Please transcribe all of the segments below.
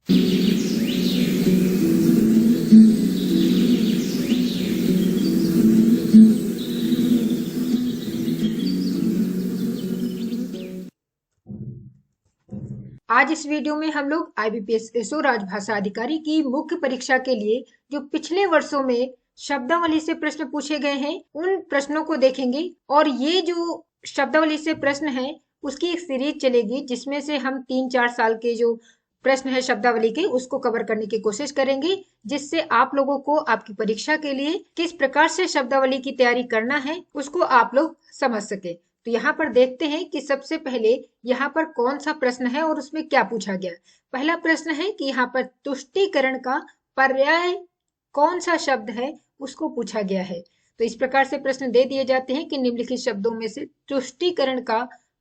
आज इस वीडियो में हम लोग IBPS एसओ राजभाषा अधिकारी की मुख्य परीक्षा के लिए जो पिछले वर्षों में शब्दावली से प्रश्न पूछे गए हैं उन प्रश्नों को देखेंगे। और ये जो शब्दावली से प्रश्न है उसकी एक सीरीज चलेगी जिसमें से हम 3-4 साल के जो प्रश्न है शब्दावली के उसको कवर करने की कोशिश करेंगे, जिससे आप लोगों को आपकी परीक्षा के लिए किस प्रकार से शब्दावली की तैयारी करना है उसको आप लोग समझ सके। तो यहाँ पर देखते हैं कि सबसे पहले यहाँ पर कौन सा प्रश्न है और उसमें क्या पूछा गया। पहला प्रश्न है कि यहाँ पर तुष्टीकरण का पर्याय कौन सा शब्द है उसको पूछा गया है। तो इस प्रकार से प्रश्न दे दिए जाते हैं कि निम्नलिखित शब्दों में से तुष्टीकरण का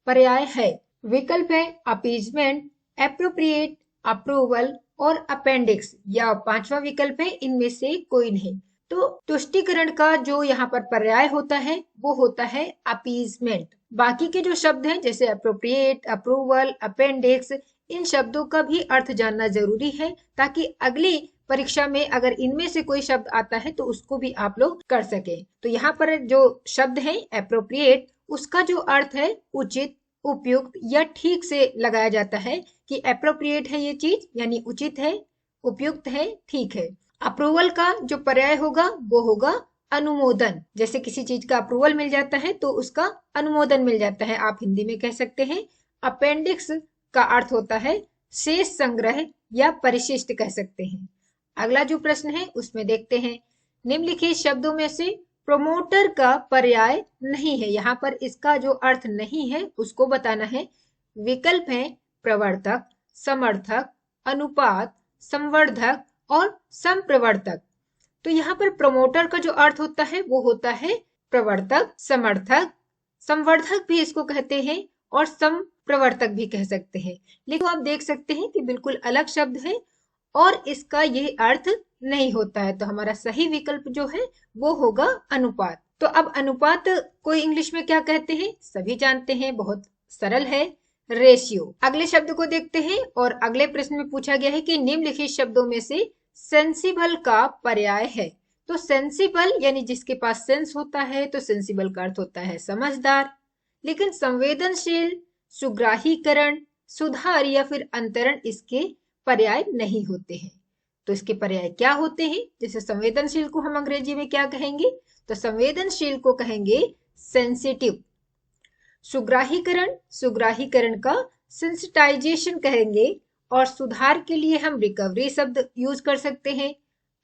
पर्याय है। विकल्प है अपीजमेंट, एप्रोप्रिएट, अप्रूवल और अपेंडिक्स, या पांचवा विकल्प है इनमें से कोई नहीं। तो तुष्टीकरण का जो यहाँ पर पर्याय होता है वो होता है अपीजमेंट। बाकी के जो शब्द हैं जैसे अप्रोप्रिएट, अप्रूवल, अपेंडिक्स, इन शब्दों का भी अर्थ जानना जरूरी है ताकि अगली परीक्षा में अगर इनमें से कोई शब्द आता है तो उसको भी आप लोग कर सके। तो यहाँ पर जो शब्द है अप्रोप्रिएट, उसका जो अर्थ है उचित, उपयुक्त या ठीक से लगाया जाता है कि अप्रोप्रिएट है ये चीज यानी उचित है, उपयुक्त है, ठीक है। अप्रूवल का जो पर्याय होगा वो होगा अनुमोदन। जैसे किसी चीज का अप्रूवल मिल जाता है तो उसका अनुमोदन मिल जाता है, आप हिंदी में कह सकते हैं। अपेंडिक्स का अर्थ होता है शेष संग्रह या परिशिष्ट कह सकते हैं। अगला जो प्रश्न है उसमें देखते हैं, निम्नलिखित शब्दों में से प्रोमोटर का पर्याय नहीं है। यहाँ पर इसका जो अर्थ नहीं है उसको बताना है। विकल्प है प्रवर्तक, समर्थक, अनुपात, संवर्धक और संप्रवर्तक। तो यहाँ पर प्रमोटर का जो अर्थ होता है वो होता है प्रवर्तक, समर्थक, संवर्धक भी इसको कहते हैं और संप्रवर्तक भी कह सकते हैं। लेकिन आप देख सकते हैं कि बिल्कुल अलग शब्द है और इसका ये अर्थ नहीं होता है। तो हमारा सही विकल्प जो है वो होगा अनुपात। तो अब अनुपात को इंग्लिश में क्या कहते हैं सभी जानते हैं, बहुत सरल है, रेशियो। अगले शब्द को देखते हैं और अगले प्रश्न में पूछा गया है कि निम्नलिखित शब्दों में से सेंसिबल का पर्याय है। तो सेंसिबल यानी जिसके पास सेंस होता है, तो सेंसिबल का अर्थ होता है समझदार। लेकिन संवेदनशील, सुग्राहीकरण, सुधार या फिर अंतरण इसके पर्याय नहीं होते हैं। तो इसके पर्याय क्या होते हैं? जैसे संवेदनशील को हम अंग्रेजी में क्या कहेंगे? तो संवेदनशील को कहेंगे सेंसिटिव। सुग्राहीकरण, सुग्राहीकरण का सेंसिटाइजेशन कहेंगे। और सुधार के लिए हम रिकवरी शब्द यूज कर सकते हैं।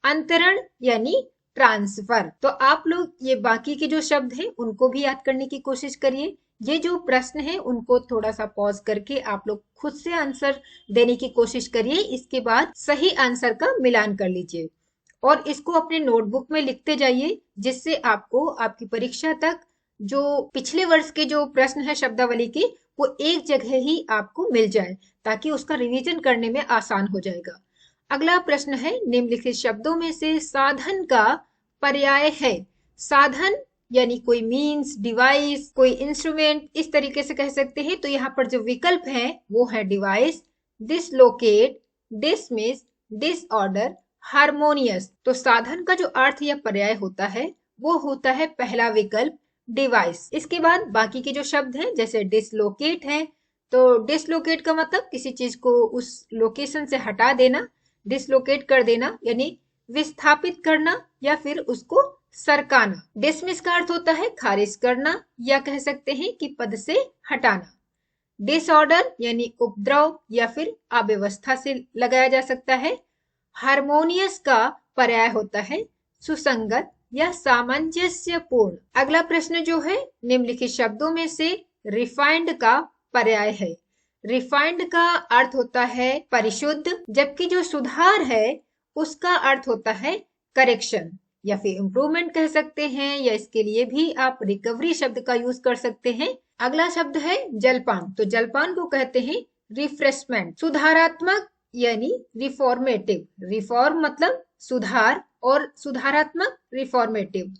अंतरण यानी ट्रांसफर। तो आप लोग ये बाकी के जो शब्द हैं उनको भी याद करने की कोशिश करिए। ये जो प्रश्न है उनको थोड़ा सा पॉज करके आप लोग खुद से आंसर देने की कोशिश करिए। इसके बाद सही आंसर का मिलान कर लीजिए और इसको अपने नोटबुक में लिखते जाइए, जिससे आपको आपकी परीक्षा तक जो पिछले वर्ष के जो प्रश्न है शब्दावली के वो एक जगह ही आपको मिल जाए, ताकि उसका रिवीजन करने में आसान हो जाएगा। अगला प्रश्न है, निम्नलिखित शब्दों में से साधन का पर्याय है। साधन यानी कोई मीन्स, डिवाइस, कोई इंस्ट्रूमेंट, इस तरीके से कह सकते हैं। तो यहाँ पर जो विकल्प है वो है device, dislocate, dismiss, disorder, harmonious. तो साधन का जो अर्थ या पर्याय होता है वो होता है पहला विकल्प डिवाइस। इसके बाद बाकी के जो शब्द हैं जैसे डिसलोकेट है, तो डिसलोकेट का मतलब किसी चीज को उस लोकेशन से हटा देना, डिसलोकेट कर देना यानी विस्थापित करना या फिर उसको सरकाना। डिसमिस का अर्थ होता है खारिज करना या कह सकते हैं कि पद से हटाना। डिसऑर्डर यानी उपद्रव या फिर अव्यवस्था से लगाया जा सकता है। हारमोनियस का पर्याय होता है सुसंगत या सामंजस्यपूर्ण। अगला प्रश्न जो है, निम्नलिखित शब्दों में से रिफाइंड का पर्याय है। रिफाइंड का अर्थ होता है परिशुद्ध, जबकि जो सुधार है उसका अर्थ होता है करेक्शन या फिर इम्प्रूवमेंट कह सकते हैं, या इसके लिए भी आप रिकवरी शब्द का यूज कर सकते हैं। अगला शब्द है जलपान। तो जलपान को कहते हैं रिफ्रेशमेंट। सुधारात्मक यानी रिफॉर्मेटिव, रिफॉर्म मतलब सुधार और सुधारात्मक रिफॉर्मेटिव।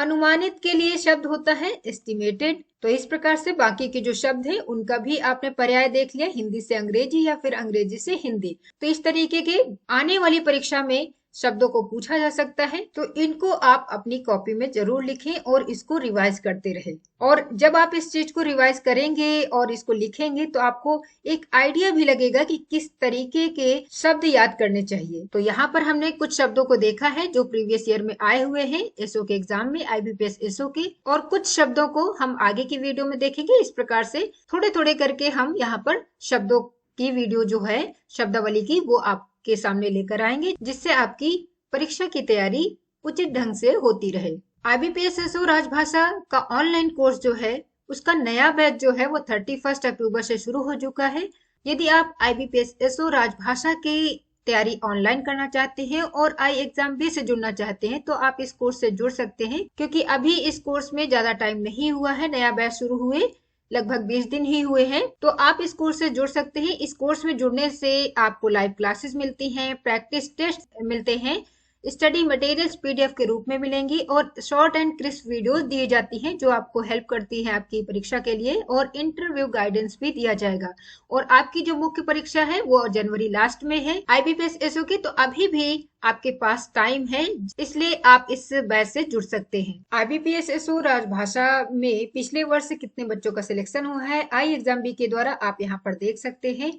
अनुमानित के लिए शब्द होता है एस्टिमेटेड। तो इस प्रकार से बाकी के जो शब्द हैं उनका भी आपने पर्याय देख लिया, हिंदी से अंग्रेजी या फिर अंग्रेजी से हिंदी। तो इस तरीके के आने वाली परीक्षा में शब्दों को पूछा जा सकता है, तो इनको आप अपनी कॉपी में जरूर लिखें और इसको रिवाइज करते रहें। और जब आप इस चीज को रिवाइज करेंगे और इसको लिखेंगे तो आपको एक आइडिया भी लगेगा कि किस तरीके के शब्द याद करने चाहिए। तो यहाँ पर हमने कुछ शब्दों को देखा है जो प्रीवियस ईयर में आए हुए हैं एसओ के एग्जाम में, आईबीपीएस एसओ के, और कुछ शब्दों को हम आगे की वीडियो में देखेंगे। इस प्रकार से थोड़े थोड़े करके हम यहाँ पर शब्दों की वीडियो जो है शब्दावली की वो आपके सामने लेकर आएंगे, जिससे आपकी परीक्षा की तैयारी उचित ढंग से होती रहे। आईबीपीएस एसओ राजभाषा का ऑनलाइन कोर्स जो है उसका नया बैच जो है वो 31 अक्टूबर से शुरू हो चुका है। यदि आप आईबीपीएस एसओ राजभाषा की तैयारी ऑनलाइन करना चाहते हैं और आई एग्जाम बी से जुड़ना चाहते हैं तो आप इस कोर्स से जुड़ सकते हैं, क्योंकि अभी इस कोर्स में ज्यादा टाइम नहीं हुआ है, नया बैच शुरू हुए लगभग 20 दिन ही हुए हैं। तो आप इस कोर्स से जुड़ सकते हैं। इस कोर्स में जुड़ने से आपको लाइव क्लासेस मिलती हैं, प्रैक्टिस टेस्ट मिलते हैं, स्टडी मटेरियल्स पीडीएफ के रूप में मिलेंगी और शॉर्ट एंड क्रिस्प वीडियोस दी जाती हैं जो आपको हेल्प करती है आपकी परीक्षा के लिए, और इंटरव्यू गाइडेंस भी दिया जाएगा। और आपकी जो मुख्य परीक्षा है वो जनवरी लास्ट में है आईबीपीएस एसओ की, तो अभी भी आपके पास टाइम है, इसलिए आप इस बैच से जुड़ सकते हैं। आईबीपीएस एसओ राजभाषा में पिछले वर्ष कितने बच्चों का सिलेक्शन हुआ है आई एग्जाम बी के द्वारा आप यहाँ पर देख सकते हैं।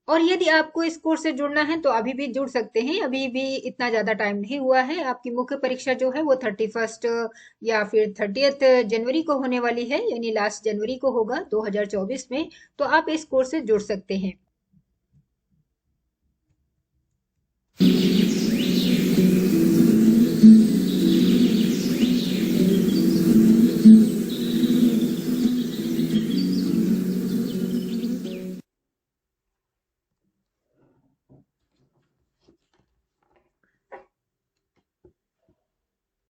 और यदि आपको इस कोर्स से जुड़ना है तो अभी भी जुड़ सकते हैं, अभी भी इतना ज्यादा टाइम नहीं हुआ है। आपकी मुख्य परीक्षा जो है वो 31 या फिर 30 जनवरी को होने वाली है, यानी लास्ट जनवरी को होगा 2024 में। तो आप इस कोर्स से जुड़ सकते हैं।